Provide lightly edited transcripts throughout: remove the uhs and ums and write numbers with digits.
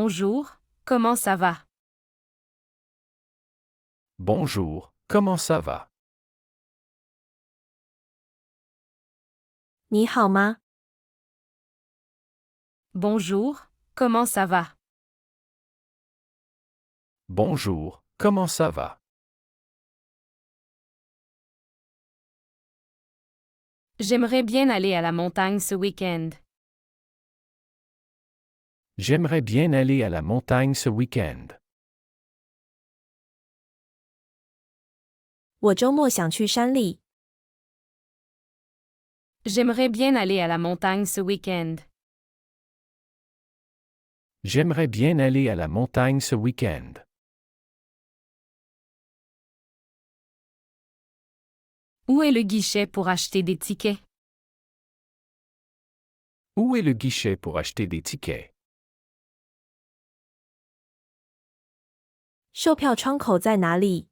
Bonjour, comment ça va? Bonjour, comment ça va? 你好吗？ Bonjour, comment ça va? Bonjour, comment ça va? J'aimerais bien aller à la montagne ce week-end. J'aimerais bien aller à la montagne ce week-end. 我周末想去山里。 J'aimerais bien aller à la montagne ce week-end. J'aimerais bien aller à la montagne ce week-end. Où est le guichet pour acheter des tickets? Où est le guichet pour acheter des tickets? 售票窗口在哪里？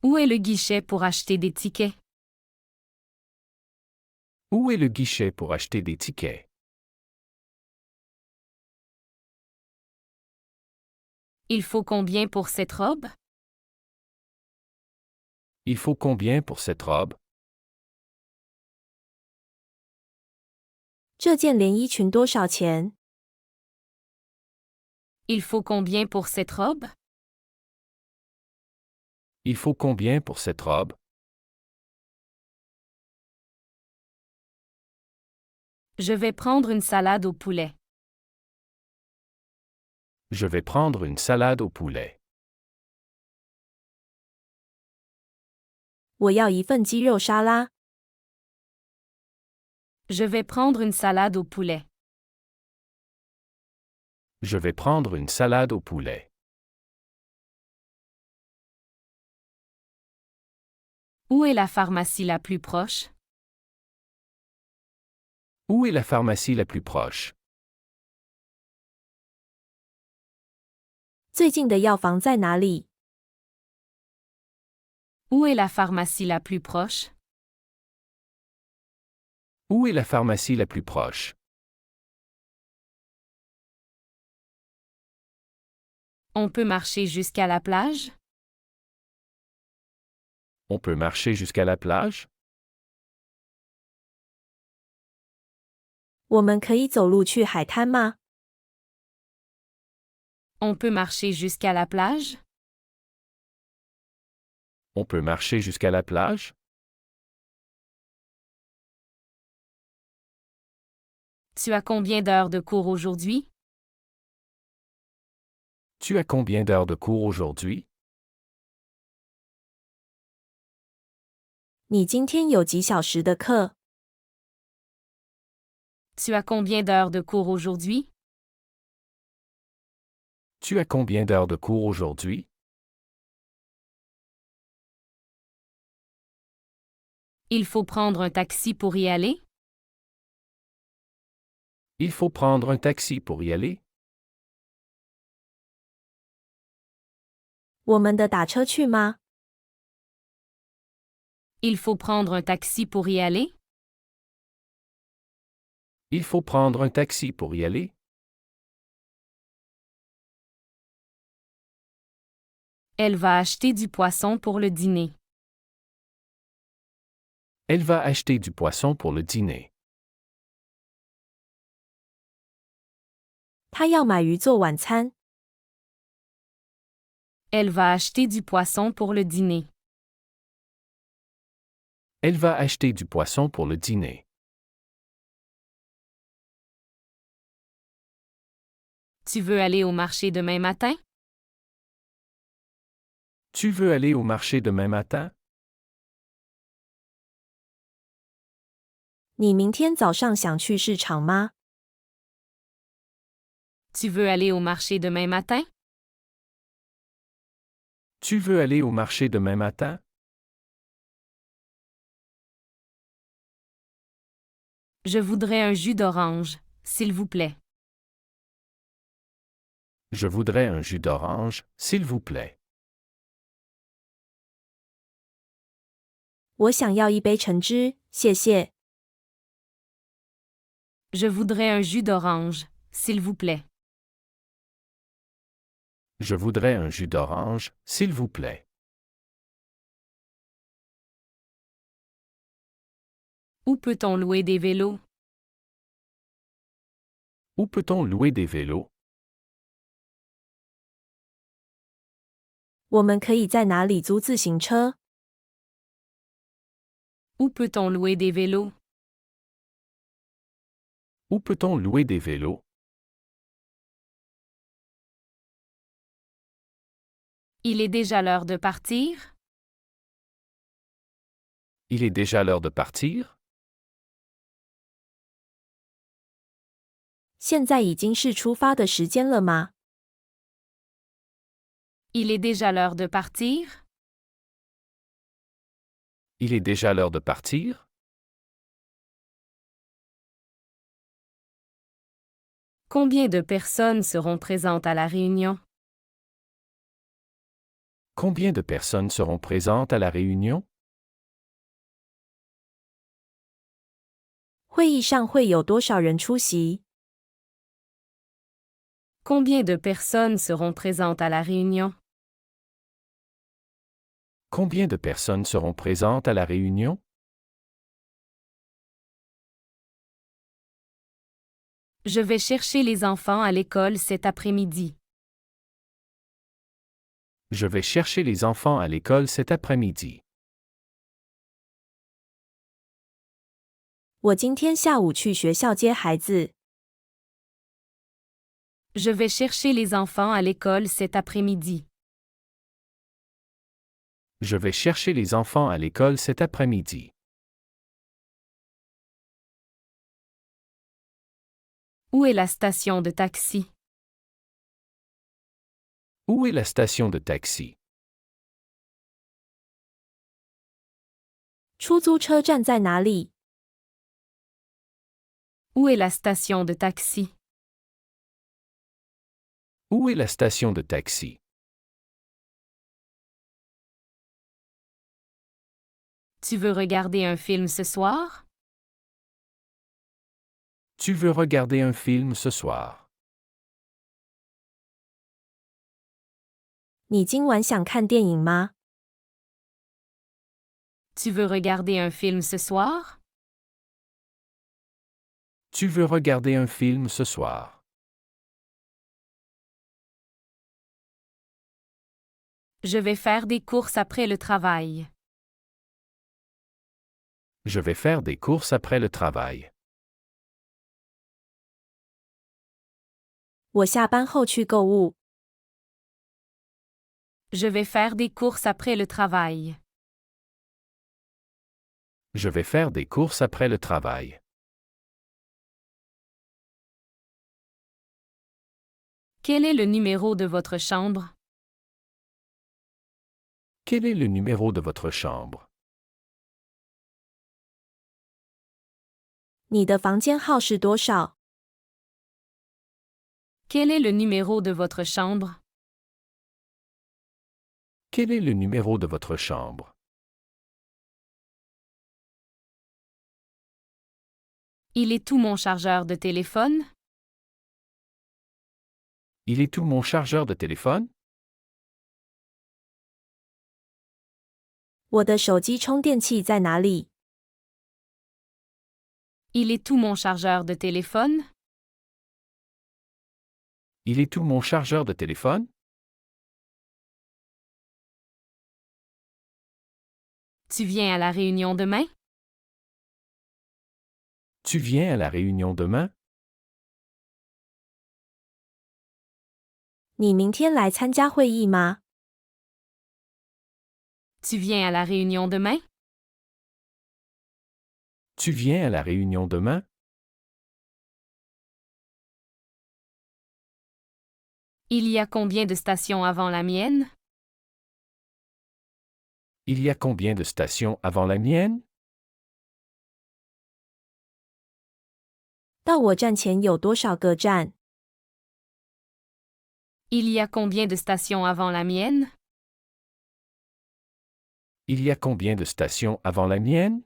Où est le guichet pour acheter des tickets? Où est le guichet pour acheter des tickets? Il faut combien pour cette robe? Il faut combien pour cette robe? 这件连衣裙多少钱？ Il faut combien pour cette robe? Il faut combien pour cette robe? Je vais prendre une salade au poulet. Je vais prendre une salade au poulet. 我要一份鸡肉沙拉。 Je vais prendre une salade au poulet. Je vais prendre une salade au poulet. Où est la pharmacie la plus proche? Où est la pharmacie la plus proche? 最近的药房在哪里？ Où est la pharmacie la plus proche? Où est la pharmacie la plus proche? On peut marcher jusqu'à la plage? On peut marcher jusqu'à la plage? 我们可以走路去海滩吗？ On peut marcher jusqu'à la plage? On peut marcher jusqu'à la plage? Tu as combien d'heures de cours aujourd'hui? Tu as combien d'heures de cours aujourd'hui? 你今天有几小时的课？ Tu as combien d'heures de cours aujourd'hui? Tu as combien d'heures de cours aujourd'hui? Il faut prendre un taxi pour y aller? Il faut prendre un taxi pour y aller? 我们的打车去吗？ Il faut prendre un taxi pour y aller? Il faut prendre un taxi pour y aller? Elle va acheter du poisson pour le dîner. Elle va acheter du poisson pour le dîner. 他要买鱼做晚餐。 Elle va acheter du poisson pour le dîner. Elle va acheter du poisson pour le dîner. Tu veux aller au marché demain matin? Tu veux aller au marché demain matin? 你明天早上想去市场吗？ Tu veux aller au marché demain matin? Tu veux aller au marché demain matin? Je voudrais un jus d'orange, s'il vous plaît. Je voudrais un jus d'orange, s'il vous plaît. 我想要一杯橙汁，谢谢。 Je voudrais un jus d'orange, s'il vous plaît. Je voudrais un jus d'orange, s'il vous plaît. Où peut-on louer des vélos? Où peut-on louer des vélos? 我们可以在哪里租自行车？ Où peut-on louer des vélos? Où peut-on louer des vélos? Il est déjà l'heure de partir? Il est déjà l'heure de partir? 现在已经是出发的时间了吗？ Il est déjà l'heure de partir? Il est déjà l'heure de partir? Combien de personnes seront présentes à la réunion? Combien de personnes seront présentes à la réunion? 会议上会有多少人出席？ Combien de personnes seront présentes à la réunion? Combien de personnes seront présentes à la réunion? Je vais chercher les enfants à l'école cet après-midi. Je vais chercher les enfants à l'école cet après-midi. 我今天下午去学校接孩子。 Je vais chercher les enfants à l'école cet après-midi. Je vais chercher les enfants à l'école cet après-midi. Où est la station de taxi? Où est la station de taxi? 出租车站在哪里？ Où est la station de taxi? Où est la station de taxi? Tu veux regarder un film ce soir? Tu veux regarder un film ce soir? 你今晚想看电影吗？ Tu veux regarder un film ce soir? Tu veux regarder un film ce soir? Je vais faire des courses après le travail. Je vais faire des courses après le travail. 我下班后去购物。 Je vais faire des courses après le travail. Je vais faire des courses après le travail. Quel est le numéro de votre chambre? Quel est le numéro de votre chambre? 你的房间号是多少？ Quel est le numéro de votre chambre? Quel est le numéro de votre chambre? Il est où mon chargeur de téléphone? Il est où mon chargeur de téléphone? 我的手机充电器在哪里？ Il est où mon chargeur de téléphone? Il est où mon chargeur de téléphone? Tu viens à la réunion demain? Tu viens à la réunion demain? 你明天来参加会议吗？ Tu viens à la réunion demain? Tu viens à la réunion demain? Il y a combien de stations avant la mienne? Il y a combien de stations avant la mienne? 到我站前有多少个站？ Il y a combien de stations avant la mienne? Il y a combien de stations avant la mienne?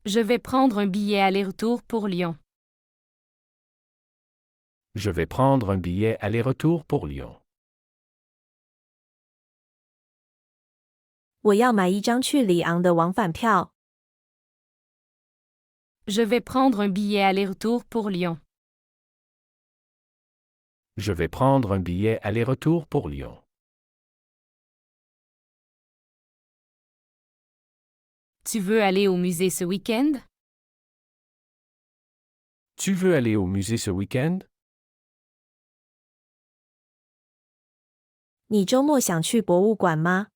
Je vais prendre un billet aller-retour pour Lyon. Je vais prendre un billet aller-retour pour Lyon. 我要买一张去里昂的往返票。Je vais prendre un billet aller-retour pour Lyon. Je vais prendre un billet aller-retour pour Lyon. Tu veux aller au musée ce week-end? Tu veux aller au musée ce week-end? 你周末想去博物馆吗？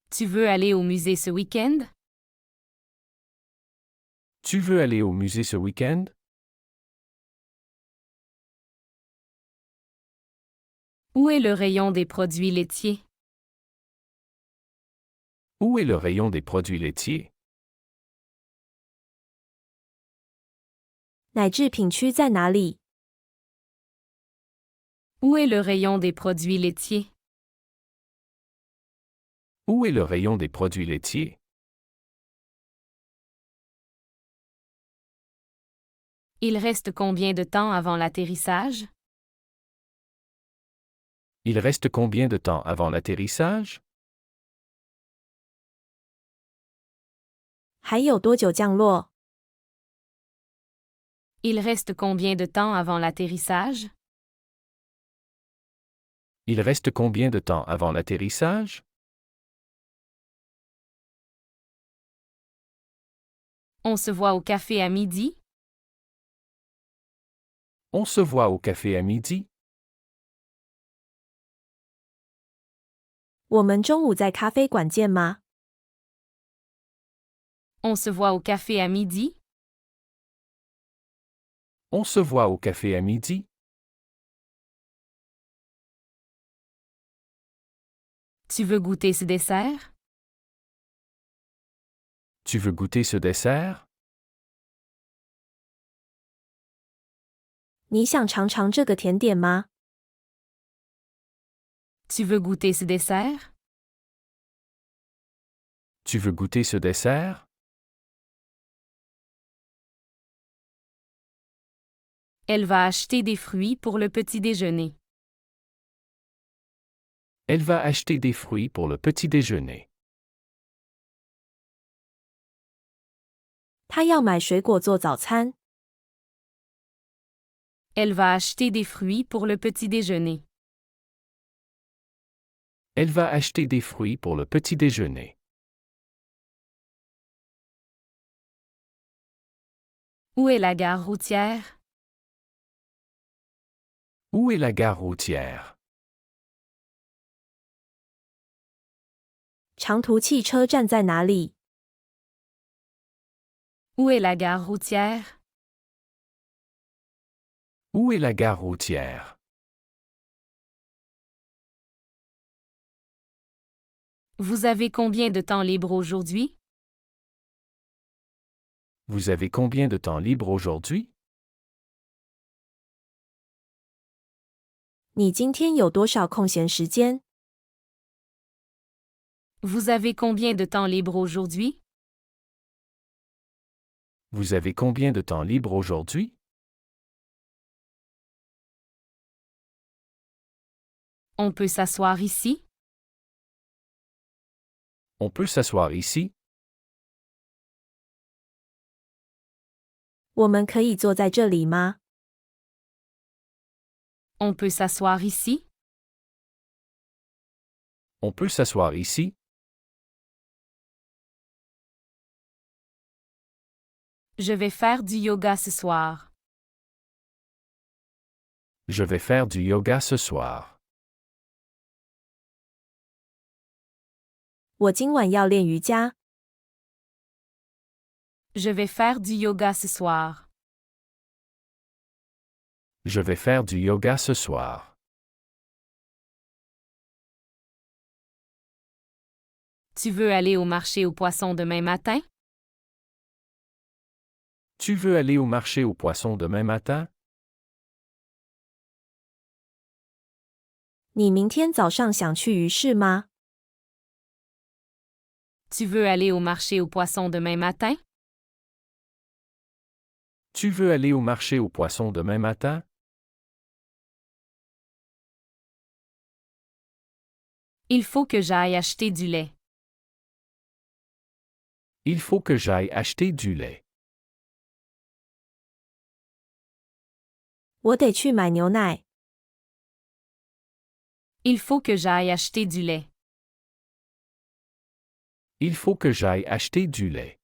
Tu veux aller au musée ce week-end? Tu veux aller au musée ce week-end? Où est le rayon des produits laitiers? Où est le rayon des produits laitiers? 奶制品区在哪里？ Où est le rayon des produits laitiers? Où est le rayon des produits laitiers? Il reste combien de temps avant l'atterrissage? Il reste combien de temps avant l'atterrissage? 还有多久降落？ Il reste combien de temps avant l'atterrissage? Il reste combien de temps avant l'atterrissage? On se voit au café à midi? On se voit au café à midi? 我们中午在咖啡馆见吗？ On se voit au café à midi? On se voit au café à midi? Tu veux goûter ce dessert? Tu veux goûter ce dessert? 你想尝尝这个甜点吗？ Tu veux goûter ce dessert? Tu veux goûter ce dessert? Elle va acheter des fruits pour le petit déjeuner. Elle va acheter des fruits pour le petit déjeuner. 她要买水果做早餐。 Elle va acheter des fruits pour le petit déjeuner. Elle va acheter des fruits pour le petit déjeuner. Où est la gare routière? Où est la gare routière? 长途汽车站在哪里？ Où est la gare routière? Où est la gare routière? Vous avez combien de temps libre aujourd'hui? Vous avez combien de temps libre aujourd'hui? 你今天有多少空闲时间？ Vous avez combien de temps libre aujourd'hui? Vous avez combien de temps libre aujourd'hui? On peut s'asseoir ici? On peut s'asseoir ici? 我们可以坐在这里吗？ On peut s'asseoir ici? On peut s'asseoir ici? Je vais faire du yoga ce soir. Je vais faire du yoga ce soir. 我今晚要练瑜伽。 Je vais faire du yoga ce soir. Je vais faire du yoga ce soir. Tu veux aller au marché aux poissons demain matin? Tu veux aller au marché aux poissons demain matin? 你明天早上想去鱼市吗？ Tu veux aller au marché aux poissons demain matin? Tu veux aller au marché aux poissons demain matin? Il faut que j'aille acheter du lait. Il faut que j'aille acheter du lait. 我得去买牛奶。Il faut que j'aille acheter du lait. Il faut que j'aille acheter du lait.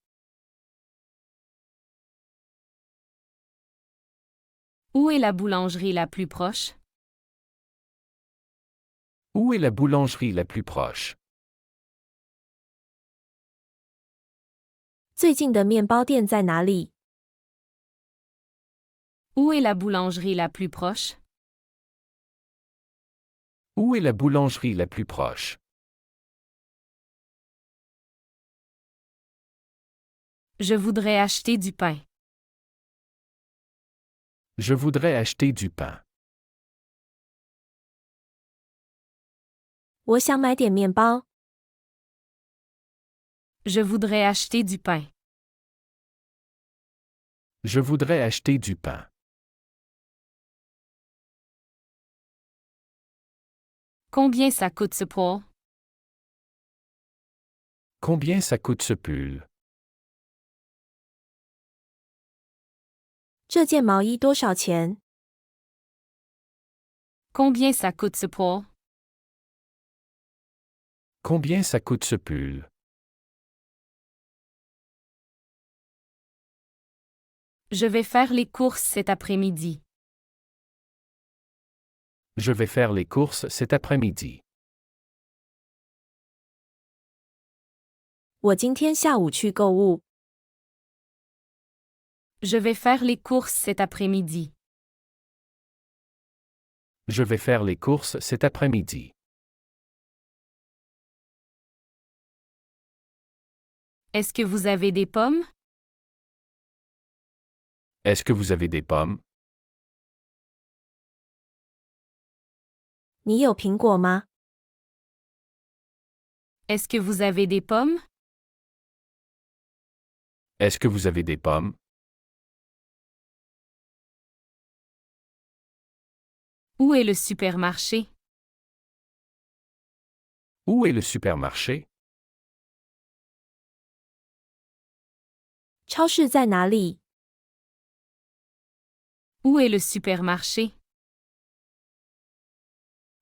Où est la boulangerie la plus proche? Où est la boulangerie la plus proche? 最近的面包店在哪里？ Où est la boulangerie la plus proche? Où est la boulangerie la plus proche? Je voudrais acheter du pain. Je voudrais acheter du pain. 我想买点面包。Je voudrais acheter du pain. Je voudrais acheter du pain. Combien ça coûte ce poids? Combien ça coûte ce pull? 这件毛衣多少钱？ Combien ça coûte ce poids? Combien ça coûte ce pull? Je vais faire les courses cet après-midi. Je vais faire les courses cet après-midi. 我今天下午去购物。 Je vais faire les courses cet après-midi. Je vais faire les courses cet après-midi. Est-ce que vous avez des pommes? Est-ce que vous avez des pommes? 你有苹果吗？ Est-ce que vous avez des pommes? Est-ce que vous avez des pommes? Où est le supermarché? Où est le supermarché? 超市在哪里？ Où est le supermarché?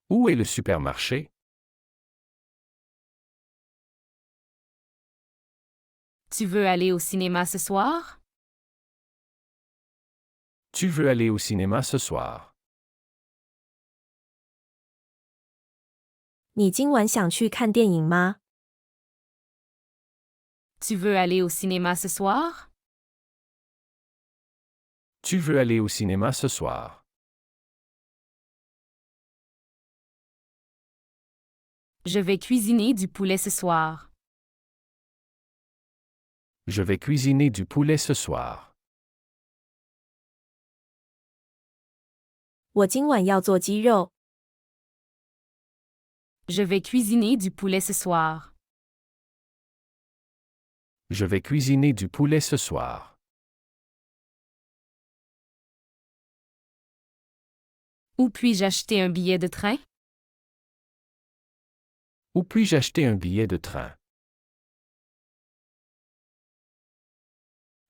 Où est le supermarché? Tu veux aller au cinéma ce soir? Tu veux aller au cinéma ce soir? 你今晚想去看电影吗？ Tu veux aller au cinéma ce soir? Tu veux aller au cinéma ce soir? Je vais cuisiner du poulet ce soir. Je vais cuisiner du poulet ce soir. 我今晚要做鸡肉。 Je vais cuisiner du poulet ce soir. Je vais cuisiner du poulet ce soir. Où puis-je acheter un billet de train? Où puis-je acheter un billet de train?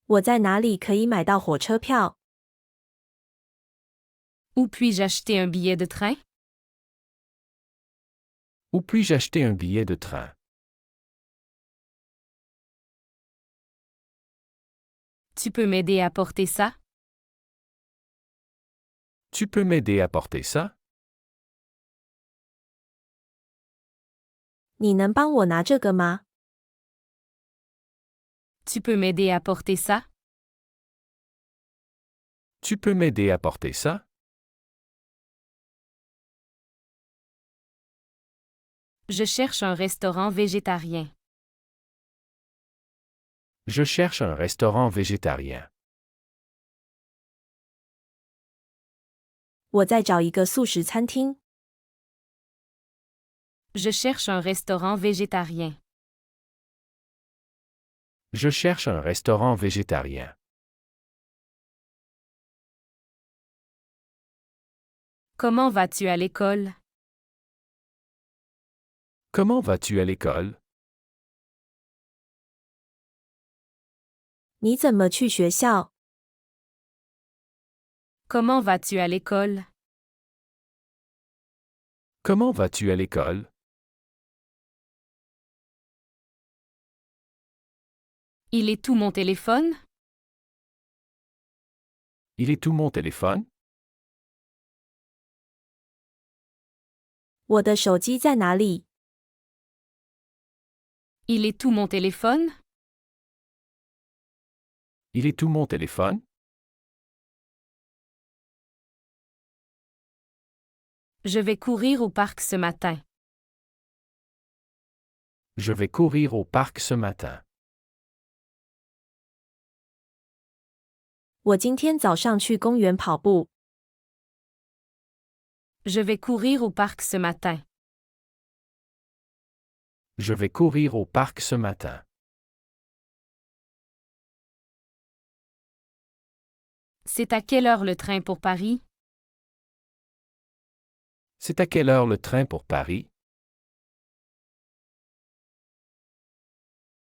我在哪里可以买到火车票？ Où puis-je acheter un billet de train? Où puis-je acheter un billet de train? Tu peux m'aider à porter ça? Tu peux m'aider à porter ça? 你能帮我拿这个吗？ Tu peux m'aider à porter ça? Tu peux m'aider à porter ça? Je cherche un restaurant végétarien. Je cherche un restaurant végétarien. 我在找一个素食餐厅。 Je cherche un restaurant végétarien. Je cherche un restaurant végétarien. Comment vas-tu à l'école? Comment vas-tu à l'école? 你怎么去学校？ Comment vas-tu à l'école? Comment vas-tu à l'école? Il est où mon téléphone? Il est où mon téléphone? 我的手机在哪里？ Il est où mon téléphone? Il est où mon téléphone? Je vais courir au parc ce matin. Je vais courir au parc ce matin. 我今天早上去公园跑步。 Je vais courir au parc ce matin. Je vais courir au parc ce matin. C'est à quelle heure le train pour Paris? C'est à quelle heure le train pour Paris?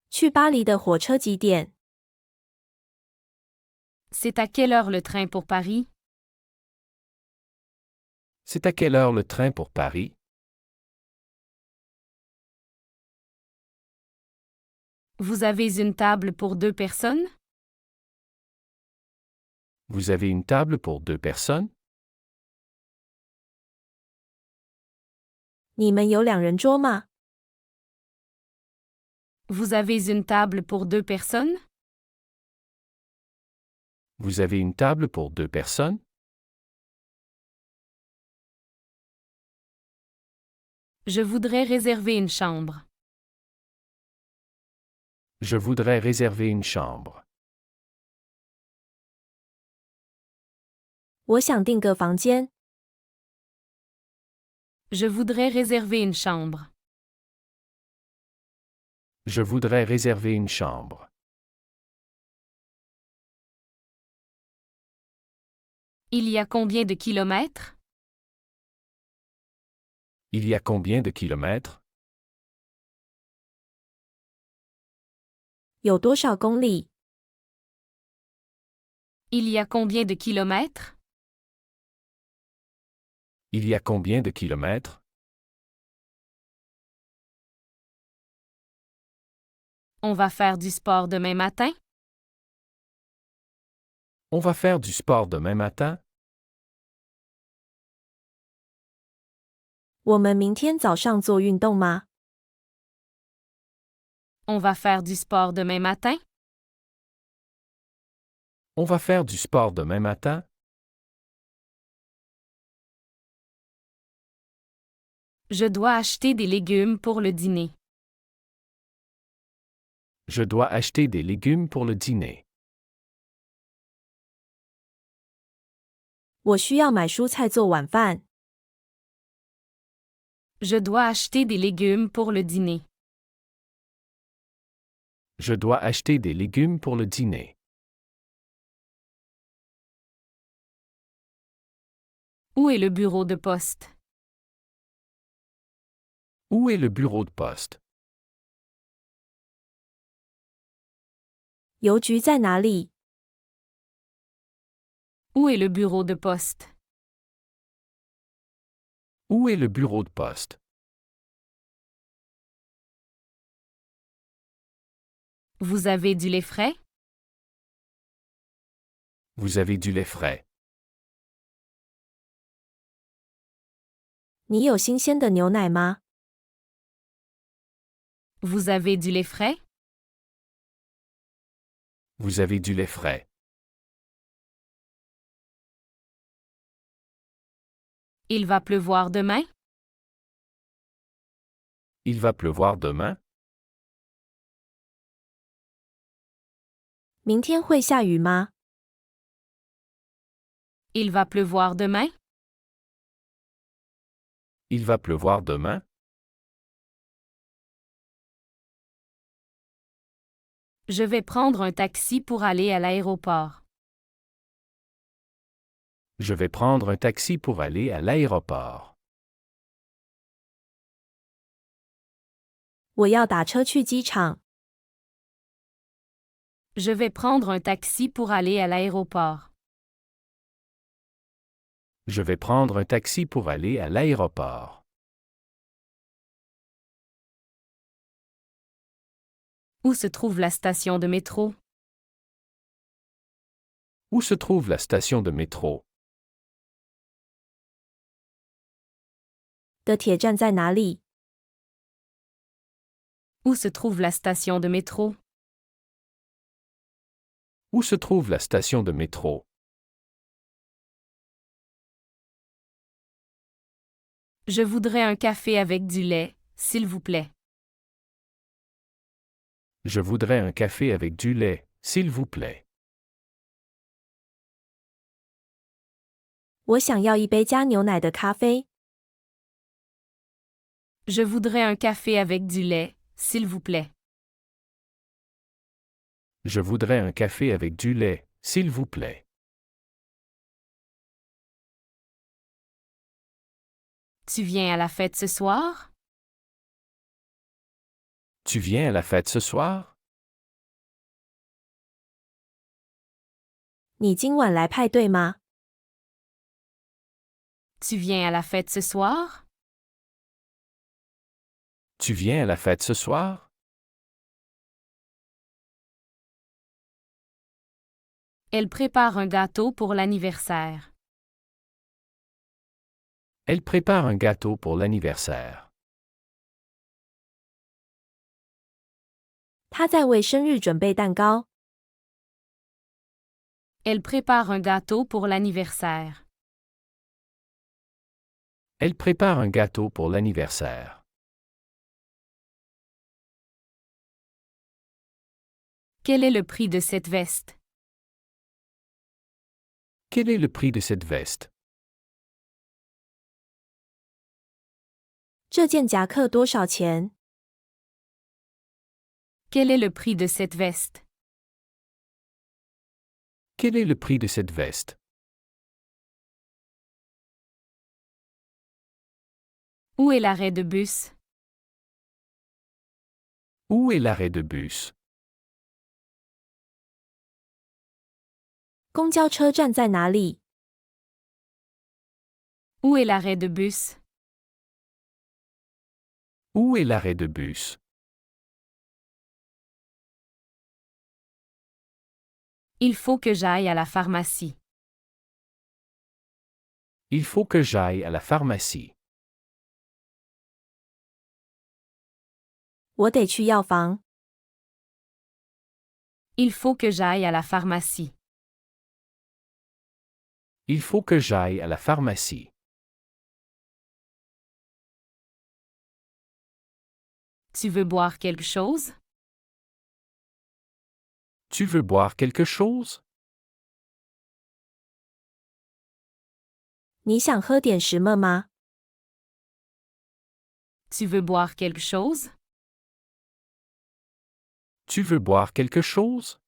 去巴黎的火车几点？ C'est à quelle heure le train pour Paris? C'est à quelle heure le train pour Paris? Vous avez une table pour 2 personnes? Vous avez une table pour 2 personnes? 你们有两人桌吗？ Vous avez une table pour 2 personnes? Vous avez une table pour 2 personnes? Je voudrais réserver une chambre. Je voudrais réserver une chambre. 我想订个房间。 Je voudrais réserver une chambre. Je voudrais réserver une chambre. Il y a combien de kilomètres? Il y a combien de kilomètres? 有多少公里？ Il y a combien de kilomètres? Il y a combien de kilomètres? On va faire du sport demain matin? On va faire du sport demain matin? 我们明天早上做运动吗？ On va faire du sport demain matin? On va faire du sport demain matin? Je dois acheter des légumes pour le dîner. Je dois acheter des légumes pour le dîner. 我需要买蔬菜做晚饭。 Je dois acheter des légumes pour le dîner. Je dois acheter des légumes pour le dîner. Où est le bureau de poste? Où est le bureau de poste? 邮局在哪里？ Où est le bureau de poste? Où est le bureau de poste? Vous avez du lait frais? Vous avez du lait frais. 你有新鲜的牛奶吗？ Vous avez du lait frais? Vous avez du lait frais. Il va pleuvoir demain? Il va pleuvoir demain? 明天会下雨吗？ Il va pleuvoir demain? Il va pleuvoir demain? Je vais prendre un taxi pour aller à l'aéroport. Je vais prendre un taxi pour aller à l'aéroport. 我要打车去机场。Je vais prendre un taxi pour aller à l'aéroport. Je vais prendre un taxi pour aller à l'aéroport. Où se trouve la station de métro? Où se trouve la station de métro? 的铁站在哪里？ Où se trouve la station de métro? Où se trouve la station de métro? Je voudrais un café avec du lait, s'il vous plaît. Je voudrais un café avec du lait, s'il vous plaît. 我想要一杯加牛奶的咖啡。 Je voudrais un café avec du lait, s'il vous plaît. Je voudrais un café avec du lait, s'il vous plaît. Tu viens à la fête ce soir? Tu viens à la fête ce soir? 你今晚来派对吗？ Tu viens à la fête ce soir? Tu viens à la fête ce soir? Elle prépare un gâteau pour l'anniversaire. Elle prépare un gâteau pour l'anniversaire. 她在为生日准备蛋糕。 Elle prépare un gâteau pour l'anniversaire. Elle prépare un gâteau pour l'anniversaire. Quel est le prix de cette veste? Quel est le prix de cette veste? 这件夹克多少钱？ Quel est le prix de cette veste? Quel est le prix de cette veste? Où est l'arrêt de bus? Où est l'arrêt de bus? 公交车站在哪里？ Où est l'arrêt de bus? Où est l'arrêt de bus? Il faut que j'aille à la pharmacie. Il faut que j'aille à la pharmacie. 我得去药房。 Il faut que j'aille à la pharmacie. Il faut que j'aille à la pharmacie. Tu veux boire quelque chose? Tu veux boire quelque chose? 你想喝点什么吗？ Tu veux boire quelque chose? Tu veux boire quelque chose?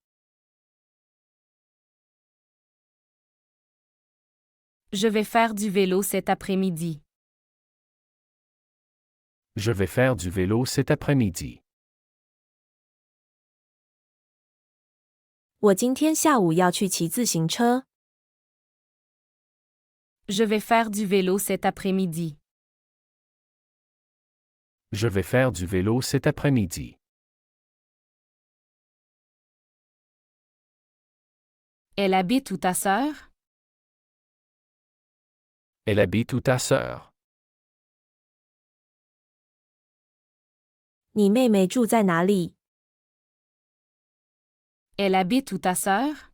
Je vais faire du vélo cet après-midi. Je vais faire du vélo cet après-midi. 我今天下午要去骑自行车。 Je vais faire du vélo cet après-midi. Je vais faire du vélo cet après-midi. Elle habite où ta sœur? Elle habite où ta sœur? 你妹妹住在哪里？ Elle habite où ta sœur?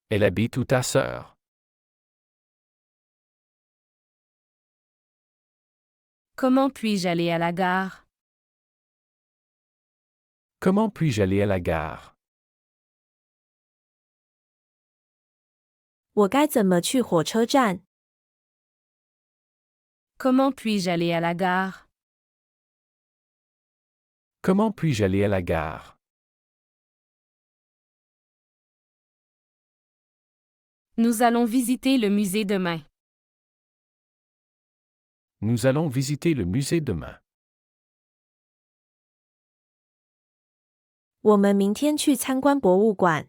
Elle habite où ta sœur? Comment puis-je aller à la gare? Comment puis-je aller à la gare? 我该怎么去火车站？ Comment puis-je aller à la gare? Comment puis-je aller à la gare? Nous allons visiter le musée demain. Nous allons visiter le musée demain. 我们明天去参观博物馆。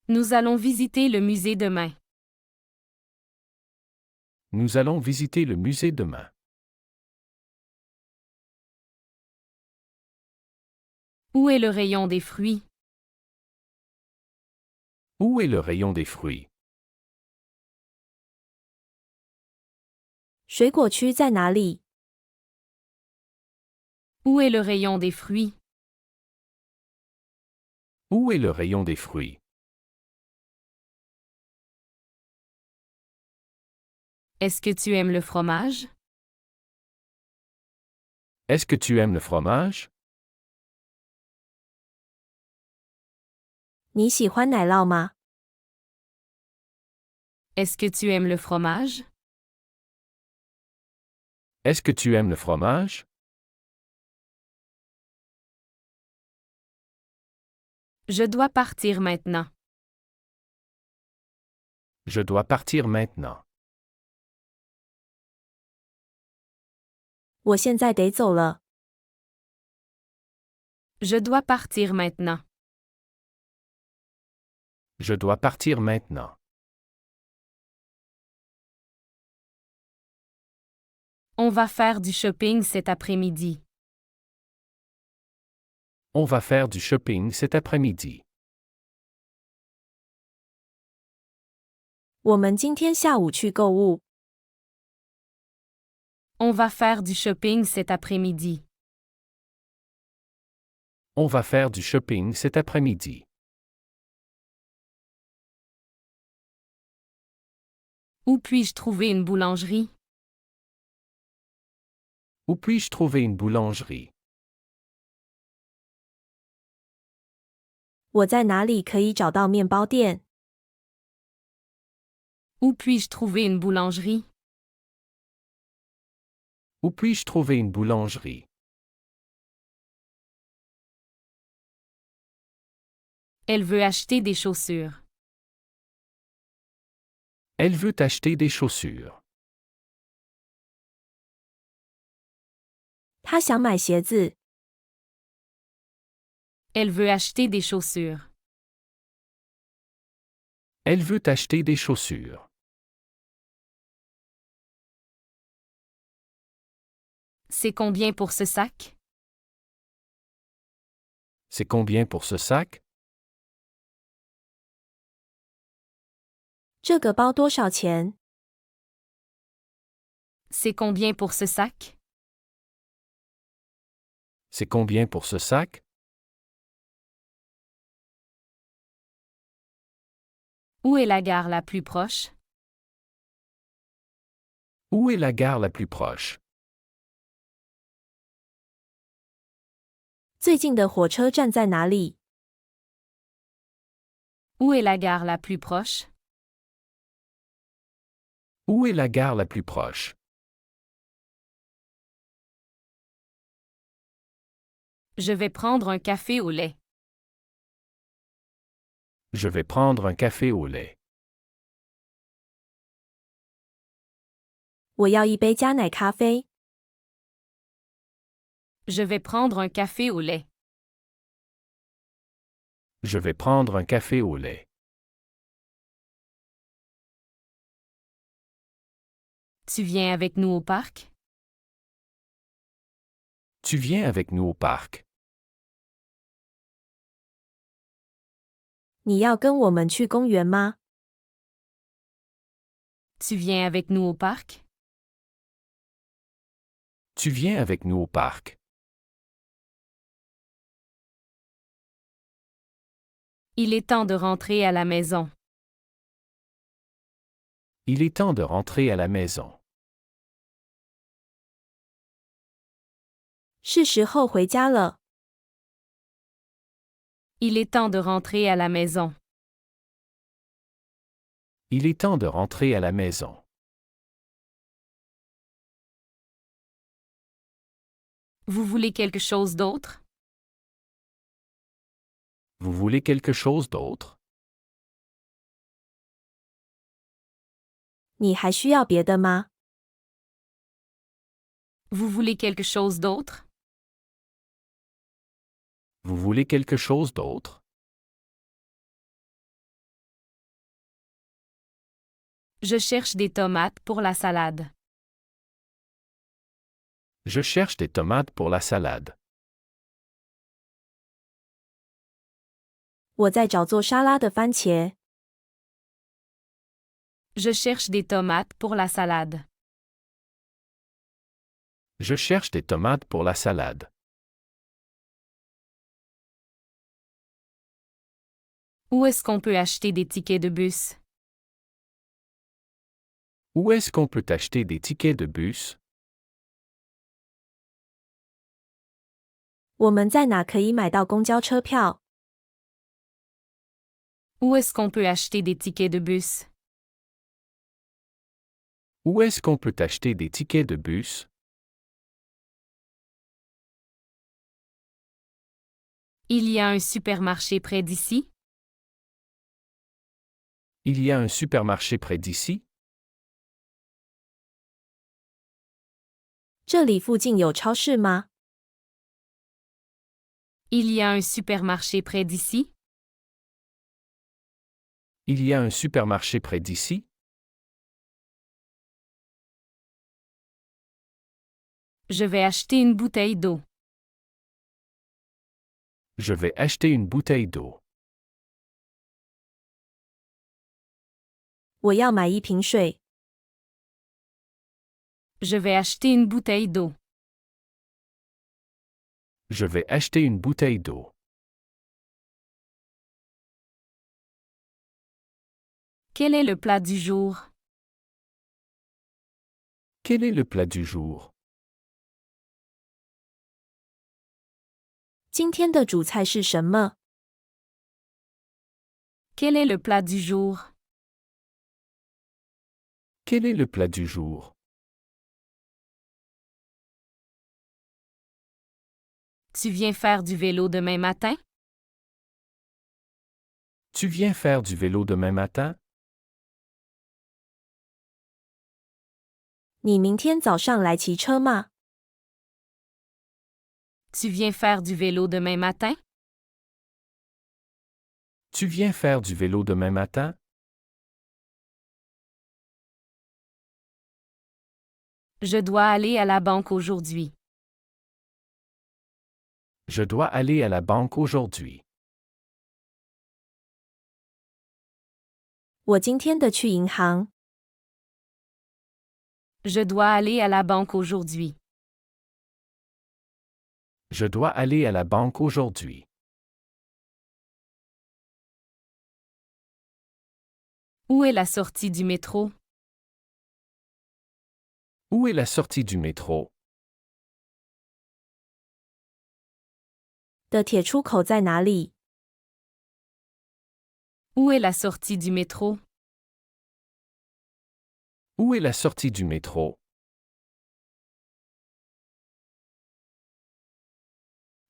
Nous allons visiter le musée demain. Nous allons visiter le musée demain. Où est le rayon des fruits? Où est le rayon des fruits? 水果区在哪里？ Où est le rayon des fruits? Où est le rayon des fruits? Est-ce que tu aimes le fromage? Est-ce que tu aimes le fromage? 你喜欢奶酪吗？ Est-ce que tu aimes le fromage? Est-ce que tu aimes le fromage? Je dois partir maintenant. Je dois partir maintenant. 我现在得走了。 Je dois partir maintenant. Je dois partir maintenant. On va faire du shopping cet après-midi. On va faire du shopping cet après-midi. 我们今天下午去购物。 On va faire du shopping cet après-midi. On va faire du shopping cet après-midi. Où puis-je trouver une boulangerie? Où puis-je trouver une boulangerie? 我在哪里可以找到面包店？ Où puis-je trouver une boulangerie? Où puis-je trouver une boulangerie? Elle veut acheter des chaussures. Elle veut acheter des chaussures. 她想买鞋子。 Elle veut acheter des chaussures. Elle veut acheter des chaussures. C'est combien pour ce sac? C'est combien pour ce sac? 这个包多少钱？ C'est combien pour ce sac? C'est combien pour ce sac? Où est la gare la plus proche? Où est la gare la plus proche? 最近的火车站在哪里？ Où est la gare la plus proche? Où est la gare la plus proche? Je vais prendre un café au lait. Je vais prendre un café au lait. 我要一杯加奶咖啡。 Je vais prendre un café au lait. Je vais prendre un café au lait. Tu viens avec nous au parc? Tu viens avec nous au parc. 你要跟我们去公园吗？ Tu viens avec nous au parc? Tu viens avec nous au parc. Il est temps de rentrer à la maison. Il est temps de rentrer à la maison. 是时候回家了。 Il est temps de rentrer à la maison. Il est temps de rentrer à la maison. Vous voulez quelque chose d'autre? Vous voulez quelque chose d'autre? 你还需要别的吗？ Vous voulez quelque chose d'autre? Vous voulez quelque chose d'autre? Je cherche des tomates pour la salade. Je cherche des tomates pour la salade. 我在找做沙拉的番茄。 Je cherche des tomates pour la salade. Je cherche des tomates pour la salade. Où est-ce qu'on peut acheter des tickets de bus? Où est-ce qu'on peut acheter des tickets de bus? 我们在哪可以买到公交车票？ Où est-ce qu'on peut acheter des tickets de bus? Où est-ce qu'on peut acheter des tickets de bus? Il y a un supermarché près d'ici? Il y a un supermarché près d'ici? 这里附近有超市吗？ Il y a un supermarché près d'ici? Il y a un supermarché près d'ici? Je vais acheter une bouteille d'eau. Je vais acheter une bouteille d'eau. 我要买一瓶水。 Je vais acheter une bouteille d'eau. Je vais acheter une bouteille d'eau. Quel est le plat du jour? Quel est le plat du jour? 今天的主菜是什么？ Quel est le plat du jour? Quel est le plat du jour? Tu viens faire du vélo demain matin? Tu viens faire du vélo demain matin? 你明天早上来骑车吗？ Tu viens faire du vélo demain matin? Tu viens faire du vélo demain matin? Je dois aller à la banque aujourd'hui. Je dois aller à la banque aujourd'hui. 我今天的去银行。 Je dois aller à la banque aujourd'hui. Je dois aller à la banque aujourd'hui. Où est la sortie du métro? Où est la sortie du métro? 的铁出口在哪里？ Où est la sortie du métro? Où est la sortie du métro?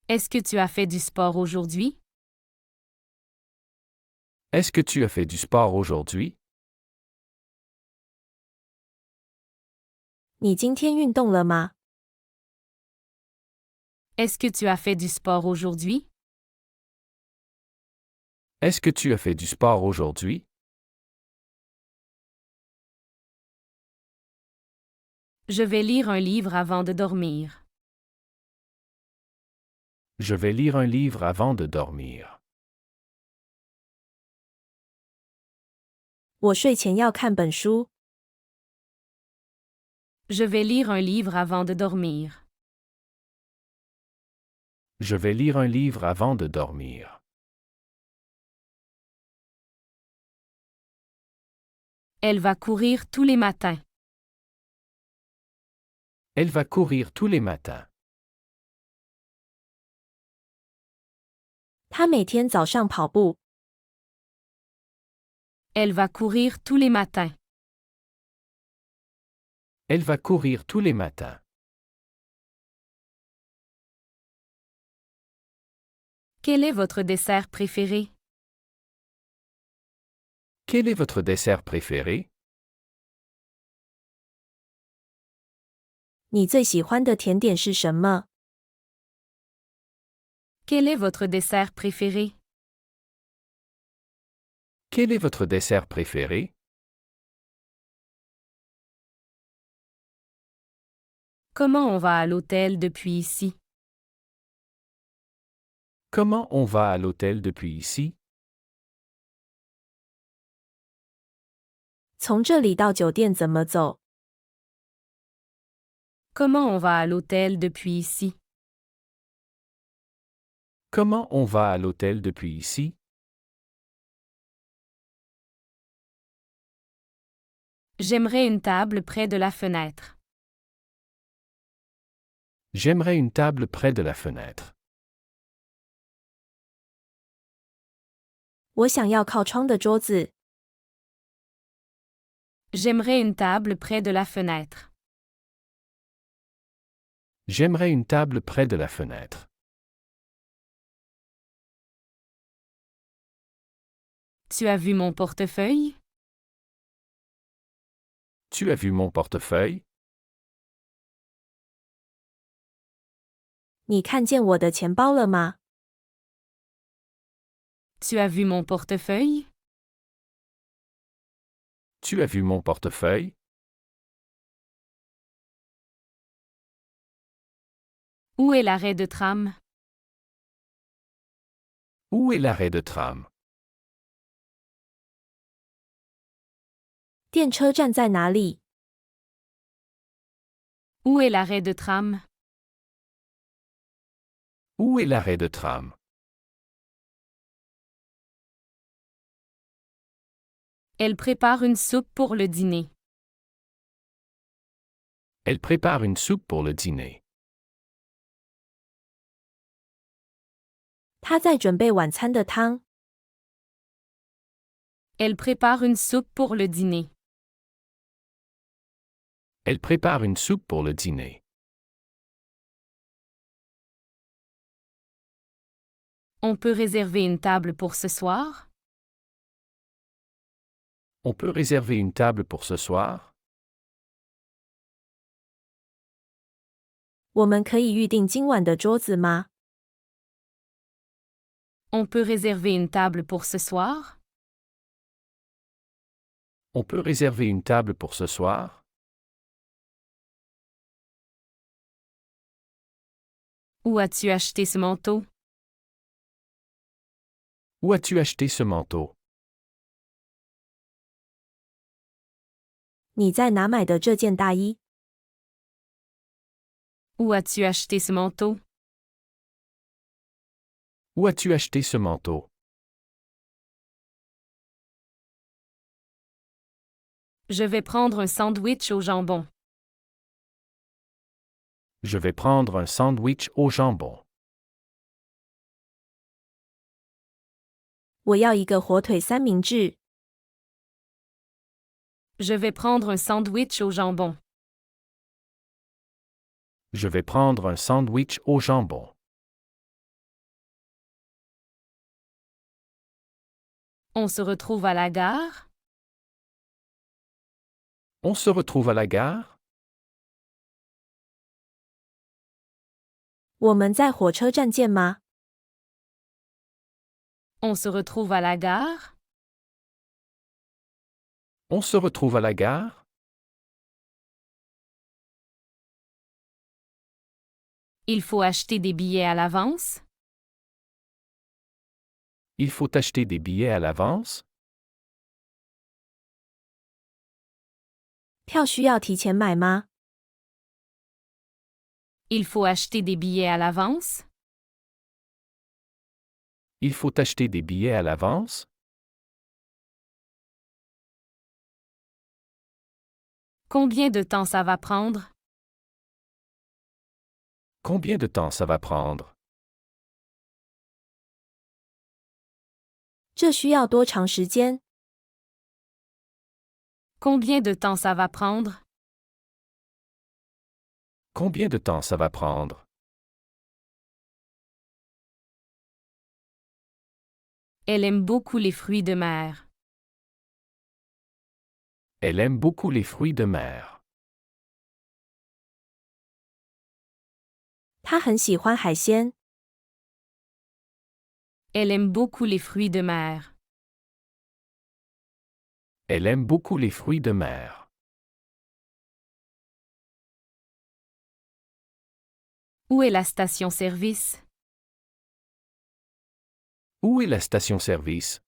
Est-ce que tu as fait du sport aujourd'hui? Est-ce que tu as fait du sport aujourd'hui? 你今天运动了吗？ Est-ce que tu as fait du sport aujourd'hui? Est-ce que tu as fait du sport aujourd'hui? Je vais lire un livre avant de dormir. Je vais lire un livre avant de dormir. 我睡前要看本书。 Je vais lire un livre avant de dormir. Je vais lire un livre avant de dormir. Elle va courir tous les matins. Elle va courir tous les matins. 他每天早上跑步。 Elle va courir tous les matins. Elle va courir tous les matins. Quel est votre dessert préféré? Quel est votre dessert préféré? 你最喜欢的甜点是什么？ Quel est votre dessert préféré? Quel est votre dessert préféré? Comment on va à l'hôtel depuis ici? Comment on va à l'hôtel depuis ici? 从这里到酒店怎么走？ Comment on va à l'hôtel depuis ici? Comment on va à l'hôtel depuis ici? J'aimerais une table près de la fenêtre. J'aimerais une table près de la fenêtre. 我想要靠窗的桌子。 J'aimerais une table près de la fenêtre. J'aimerais une table près de la fenêtre. Tu as vu mon portefeuille? Tu as vu mon portefeuille? 你看见我的钱包了吗？ Tu as vu mon portefeuille? Tu as vu mon portefeuille? Où est l'arrêt de tram? Où est l'arrêt de tram? 电车站在哪里？ Où est l'arrêt de tram? Où est l'arrêt de tram? Elle prépare une soupe pour le dîner. Elle prépare une soupe pour le dîner. 她在准备晚餐的汤。 Elle prépare une soupe pour le dîner. Elle prépare une soupe pour le dîner. On peut réserver une table pour ce soir? On peut réserver une table pour ce soir? 我们可以预定今晚的桌子吗？ On peut réserver une table pour ce soir? On peut réserver une table pour ce soir? Où as-tu acheté ce manteau? Où as-tu acheté ce manteau? 你在哪买的这件大衣？ Où as-tu acheté ce manteau? Où as-tu acheté ce manteau? Je vais prendre un sandwich au jambon. Je vais prendre un sandwich au jambon. 我要一个火腿三明治。 Je vais prendre un sandwich au jambon. Je vais prendre un sandwich au jambon. On se retrouve à la gare? On se retrouve à la gare? 我们在火车站见吗？ On se retrouve à la gare? On se retrouve à la gare? Il faut acheter des billets à l'avance? Il faut acheter des billets à l'avance? 票需要提前买吗？ Il faut acheter des billets à l'avance? Il faut acheter des billets à l'avance? Combien de temps ça va prendre? Combien de temps ça va prendre? 这需要多长时间？ Combien de temps ça va prendre? Combien de temps ça va prendre? Elle aime beaucoup les fruits de mer. Elle aime beaucoup les fruits de mer. 她很喜欢海鲜。Elle aime beaucoup les fruits de mer. Elle aime beaucoup les fruits de mer. Où est la station-service? Où est la station-service?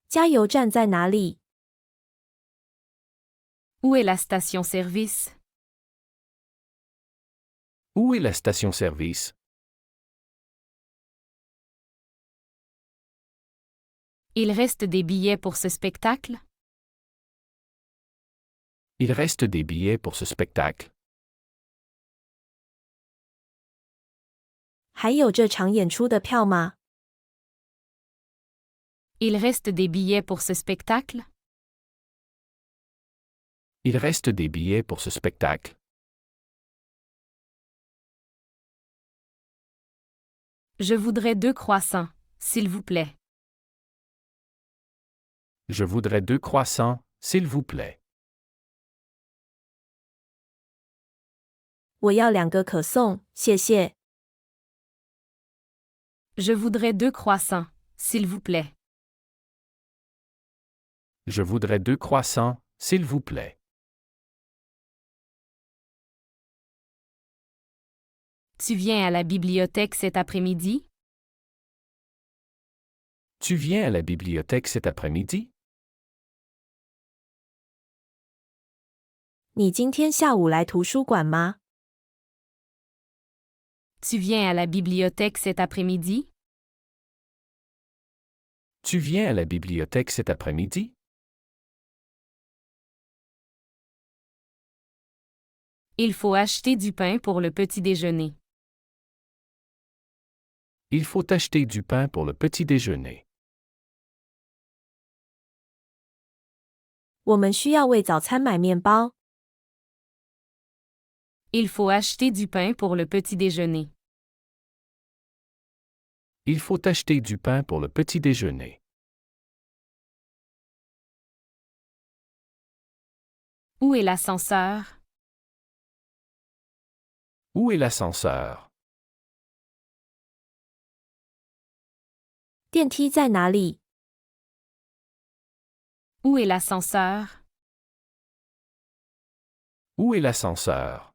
加油站在哪里？ Où est la station-service? Où est la station-service? Il reste des billets pour ce spectacle? Il reste des billets pour ce spectacle. 还有这场演出的票吗？ Il reste des billets pour ce spectacle? Il reste des billets pour ce spectacle. Je voudrais 2 croissants, s'il vous plaît. Je voudrais 2 croissants, s'il vous plaît. 我要2个可颂，谢谢。 Je voudrais 2 croissants, s'il vous plaît. Je voudrais 2 croissants, s'il vous plaît. Tu viens à la bibliothèque cet après-midi? Tu viens à la bibliothèque cet après-midi? 你今天下午来图书馆吗？ Tu viens à la bibliothèque cet après-midi? Tu viens à la bibliothèque cet après-midi? Il faut acheter du pain pour le petit déjeuner. Il faut acheter du pain pour le petit déjeuner. 我们需要为早餐买面包。 Il faut acheter du pain pour le petit déjeuner. Il faut acheter du pain pour le petit déjeuner. Où est l'ascenseur? Où est l'ascenseur? 电梯在哪里？ Où est l'ascenseur? Où est l'ascenseur?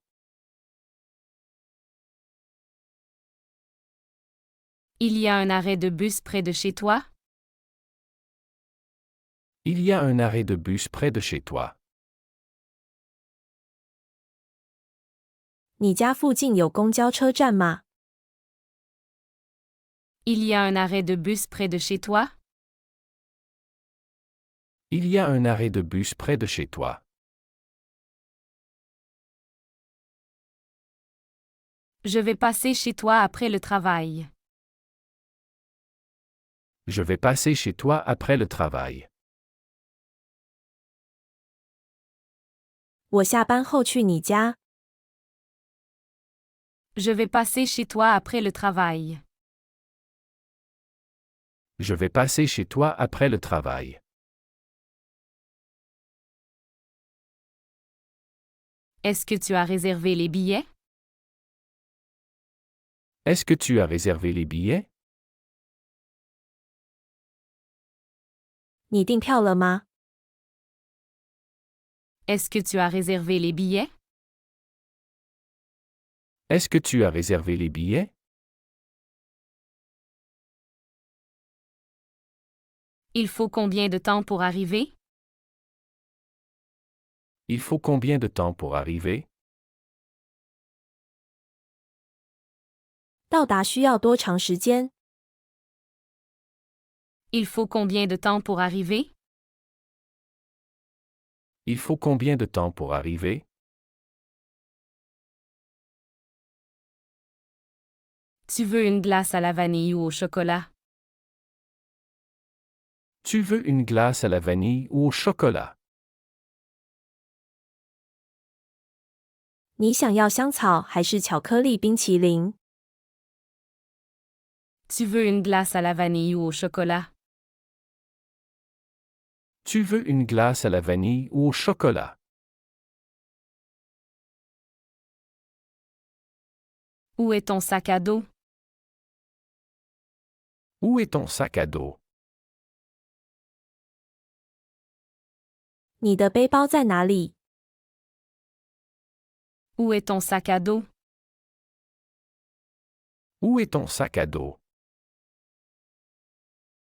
Il y a un arrêt de bus près de chez toi? Il y a un arrêt de bus près de chez toi. 你家附近有公交车站吗？ Il y a un arrêt de bus près de chez toi? Il y a un arrêt de bus près de chez toi. Je vais passer chez toi après le travail. Je vais passer chez toi après le travail. 我下班后去你家。 Je vais passer chez toi après le travail. Je vais passer chez toi après le travail. Est-ce que tu as réservé les billets? Est-ce que tu as réservé les billets? 你订票了吗？ Est-ce que tu as réservé les billets? Est-ce que tu as réservé les billets? Il faut combien de temps pour arriver? Il faut combien de temps pour arriver? 到达需要多长时间？ Il faut combien de temps pour arriver? Il faut combien de temps pour arriver? Tu veux une glace à la vanille ou au chocolat? Tu veux une glace à la vanille ou au chocolat? 你想要香草还是巧克力冰淇淋？ Tu veux une glace à la vanille ou au chocolat? Tu veux une glace à la vanille ou au chocolat? Où est ton sac à dos? Où est ton sac à dos? 你的背包在哪里？ Où est ton sac à dos? Où est ton sac à dos?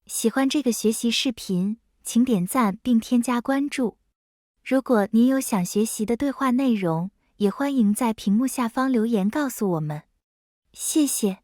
喜欢这个学习视频，请点赞并添加关注。如果您有想学习的对话内容，也欢迎在屏幕下方留言告诉我们。谢谢。